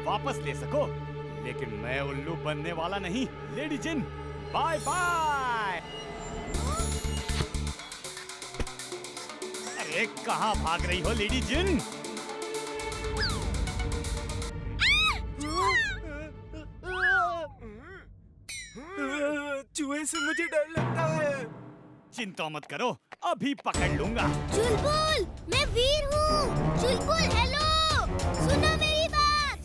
वापस ले सको, लेकिन मैं उल्लू बनने वाला नहीं। लेडी जिन, बाय बाय। अरे कहाँ भाग रही हो लेडी जिन? चूहे से मुझे डर लगता है। चिंता मत करो, अभी पकड़ लूंगा। चुलबुल, मैं वीर हूँ। चुलबुल हेलो, सुनो मेरी बात।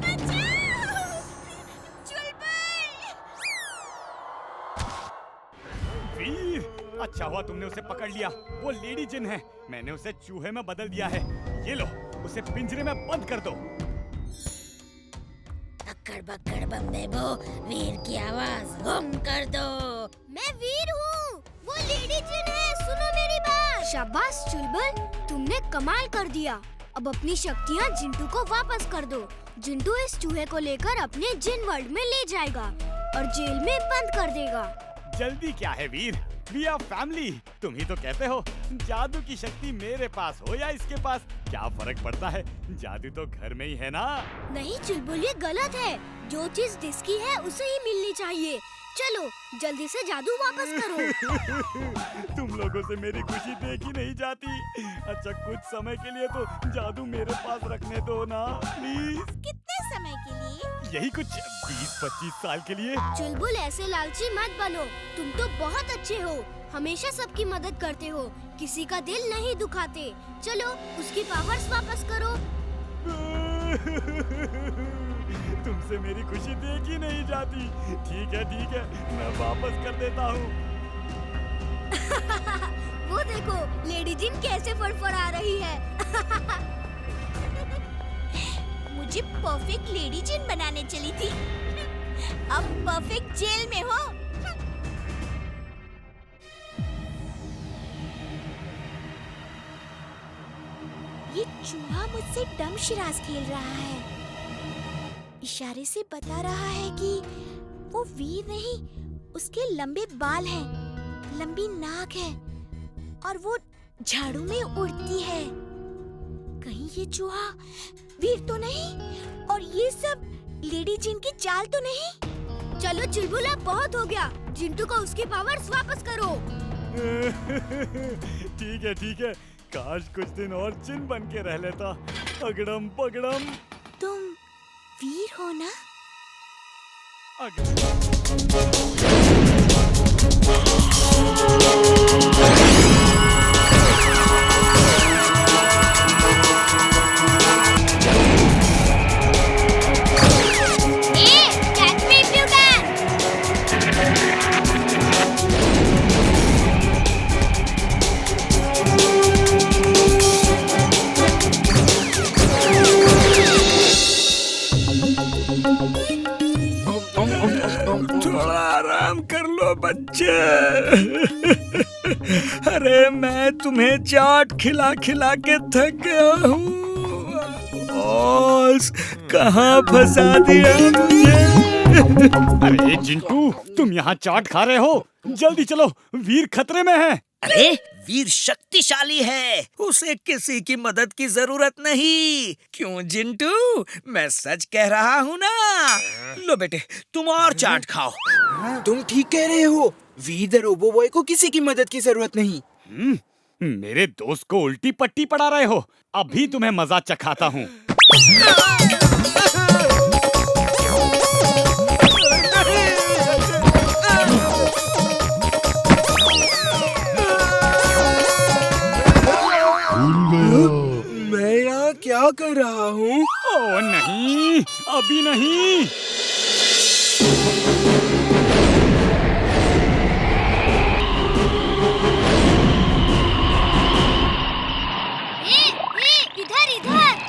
बचाओ! चुलबुल! वीर, अच्छा हुआ तुमने उसे पकड़ लिया। वो लेडी जिन है, मैंने उसे चूहे में बदल दिया है। ये लो, उसे पिंजरे में बंद कर दो। बक्कड़ बक्कड़ बम्बेबो, वीर की आवाज गुम कर दो। मैं वीर हूँ, वो लेडी जिन है, सुनो मेरी बात। शाबाश चुलबुल, तुमने कमाल कर दिया। अब अपनी शक्तियाँ जिंटू को वापस कर दो। जिंटू इस चूहे को लेकर अपने जिन वर्ल्ड में ले जाएगा और जेल में बंद कर देगा। जल्दी क्या है वीर, वी आर फैमिली। तुम ही तो कहते हो जादू की शक्ति मेरे पास हो या इसके पास, क्या फर्क पड़ता है? जादू तो घर में ही है ना। नहीं चुलबुल, ये गलत है। जो चीज जिसकी है उसे ही मिलनी चाहिए। चलो जल्दी से जादू वापस करो। तुम लोगों से मेरी खुशी देखी नहीं जाती। अच्छा कुछ समय के लिए तो जादू मेरे पास रखने दो ना प्लीज। कितने समय के लिए? यही कुछ 20-25 साल के लिए। चुलबुल ऐसे लालची मत बनो, तुम तो बहुत अच्छे हो, हमेशा सबकी मदद करते हो, किसी का दिल नहीं दुखाते। चलो उसकी पावर्स वापस करो। तुमसे मेरी खुशी देखी नहीं जाती। ठीक है, मैं वापस कर देता हूँ। वो देखो लेडी जिन कैसे फड़फड़ा रही है। मुझे परफेक्ट लेडी जिन बनाने चली थी, अब परफेक्ट जेल में हो। ये चूहा मुझसे डम शिराज खेल रहा है, इशारे से बता रहा है कि वो वीर नहीं, उसके लंबे बाल हैं, लंबी नाक है और वो झाड़ू में उड़ती है। कहीं ये चूहा वीर तो नहीं और ये सब लेडी जिन की चाल तो नहीं? चलो चुलबुल अब बहुत हो गया, जिंटू को उसकी पावर्स वापस करो। ठीक है, काश कुछ दिन और जिन बन के रह लेता। अगड़म पगड़म। तुम वीर हो ना? थोड़ा आराम कर लो बच्चे। अरे मैं तुम्हें चाट खिला खिला के थक गया हूँ। कहाँ फंसा दिया मुझे? अरे जिंटू, तुम यहाँ चाट खा रहे हो? जल्दी चलो, वीर खतरे में है। अरे वीर शक्तिशाली है, उसे किसी की मदद की जरूरत नहीं। क्यों जिंटू, मैं सच कह रहा हूँ ना। लो बेटे, तुम और चाट खाओ। तुम ठीक कह रहे हो, वीर द रोबो बॉय को किसी की मदद की जरूरत नहीं। मेरे दोस्त को उल्टी पट्टी पड़ा रहे हो, अभी तुम्हें मजा चखाता हूँ। मैं यहाँ क्या कर रहा हूँ? ओ नहीं, अभी नहीं। इधर इधर।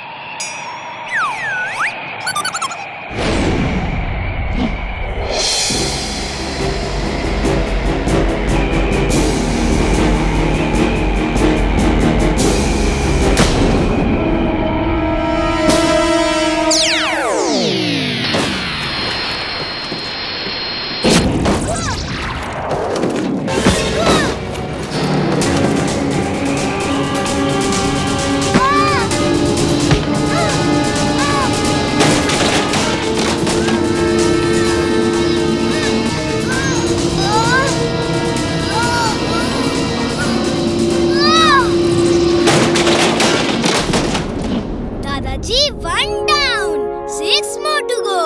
Energy 1 down, 6 more to go.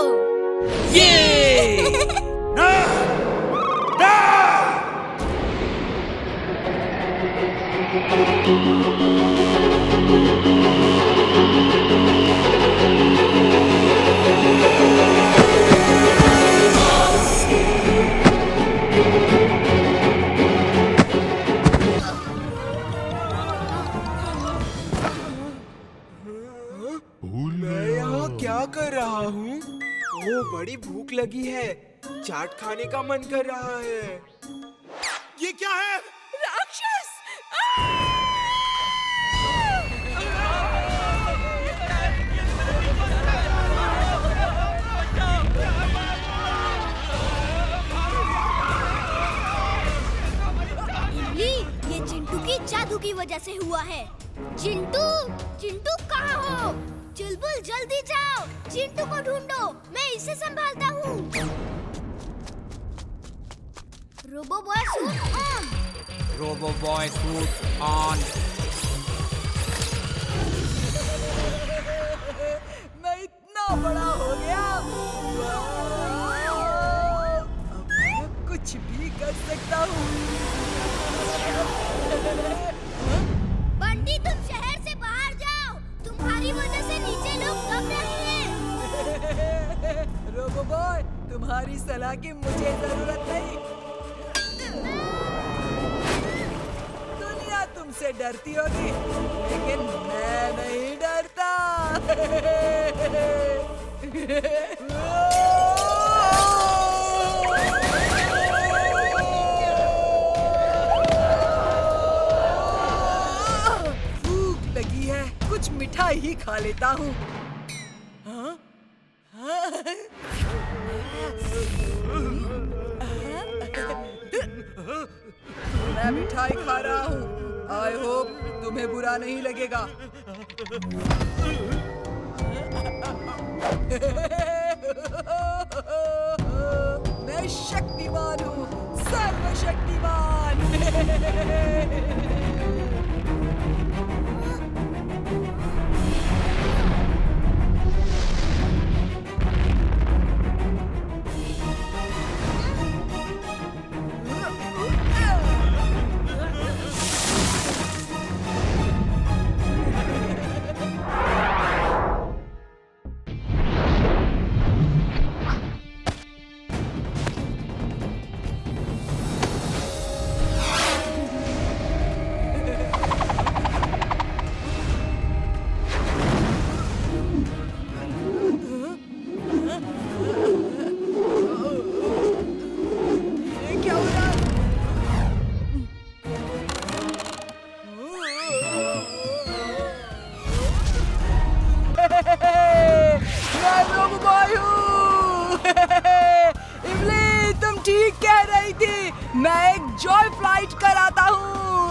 ये मैं यहाँ क्या कर रहा हूँ? ओह, बड़ी भूख लगी है। चाट खाने का मन कर रहा है। ये क्या है? राक्षस! इमली, ये चिंटू की जादू की वजह से हुआ है। चिंटू, चिंटू कहाँ हो? चुलबुल जल्दी जाओ, चिंटू को ढूंढो, मैं इसे संभालता हूँ। Robo boy suit on. Robo boy suit on. मैं इतना बड़ा हो गया, अब मैं कुछ भी कर सकता हूँ। बंटी, तुम शहर से बाहर जाओ, तुम्हारी वजह से नीचे लोग दब रहे हैं। रोबो बॉय, तुम्हारी सलाह की मुझे जरूरत नहीं। दुनिया तुमसे डरती होगी, लेकिन मैं नहीं डरता। भूख लगी है, कुछ मिठाई ही खा लेता हूँ। हाँ? हाँ? मैं मिठाई खा रहा हूँ। आई होप तुम्हें बुरा नहीं लगेगा। मैं शक्तिमान हूँ, सर्वशक्तिमान। ठीक कह रही थी, मैं एक जॉय फ्लाइट कराता हूँ।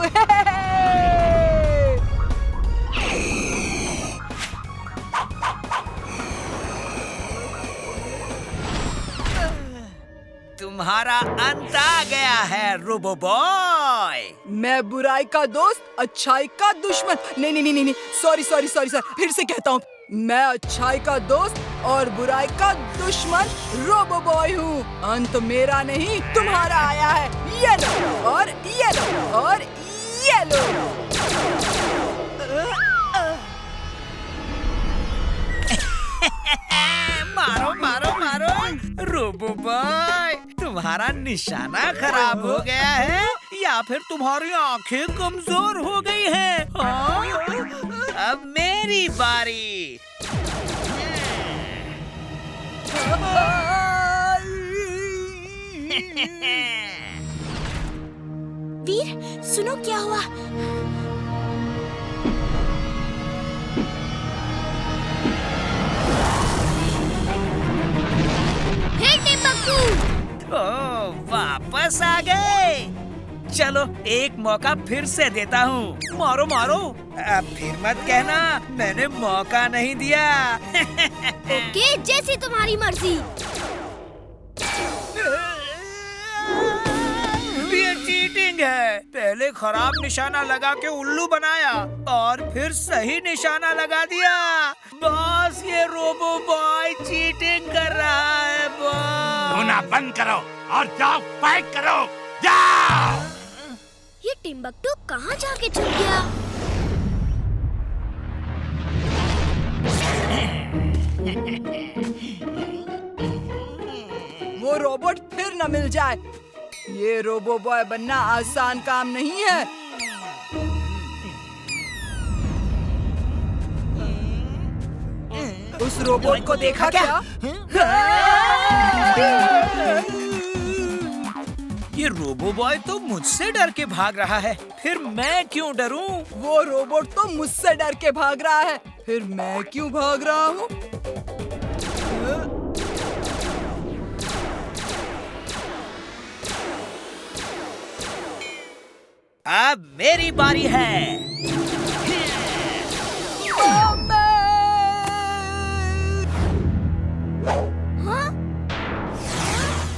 तुम्हारा अंत आ गया है रोबो बॉय। मैं बुराई का दोस्त, अच्छाई का दुश्मन। नहीं, सॉरी, फिर से कहता हूँ, मैं अच्छाई का दोस्त और बुराई का दुश्मन रोबो बॉय हूँ। अंत मेरा नहीं, तुम्हारा आया है। येलो और येलो और येलो। मारो मारो मारो रोबो बॉय, तुम्हारा निशाना खराब हो गया है या फिर तुम्हारी आंखें कमजोर हो गई हैं? अब मेरी बारी। वीर, सुनो क्या हुआ। हे टिम्बकू! ओह, वापस आ गए। चलो एक मौका फिर से देता हूँ। मारो मारो। अब फिर मत कहना मैंने मौका नहीं दिया। ओके, जैसी तुम्हारी मर्जी। ये चीटिंग है। पहले खराब निशाना लगा के उल्लू बनाया और फिर सही निशाना लगा दिया। बंद करो और जाओ फाइट करो, जाओ। ये टिम्बकटू कहाँ जाके छुप गया? वो रोबोट फिर न मिल जाए। ये रोबो बॉय बनना आसान काम नहीं है। उस रोबोट को देखा क्या? ये रोबो बॉय तो मुझसे डर के भाग रहा है, फिर मैं क्यों डरूं? वो रोबोट तो मुझसे डर के भाग रहा है, फिर मैं क्यों भाग रहा हूँ? अब मेरी बारी है।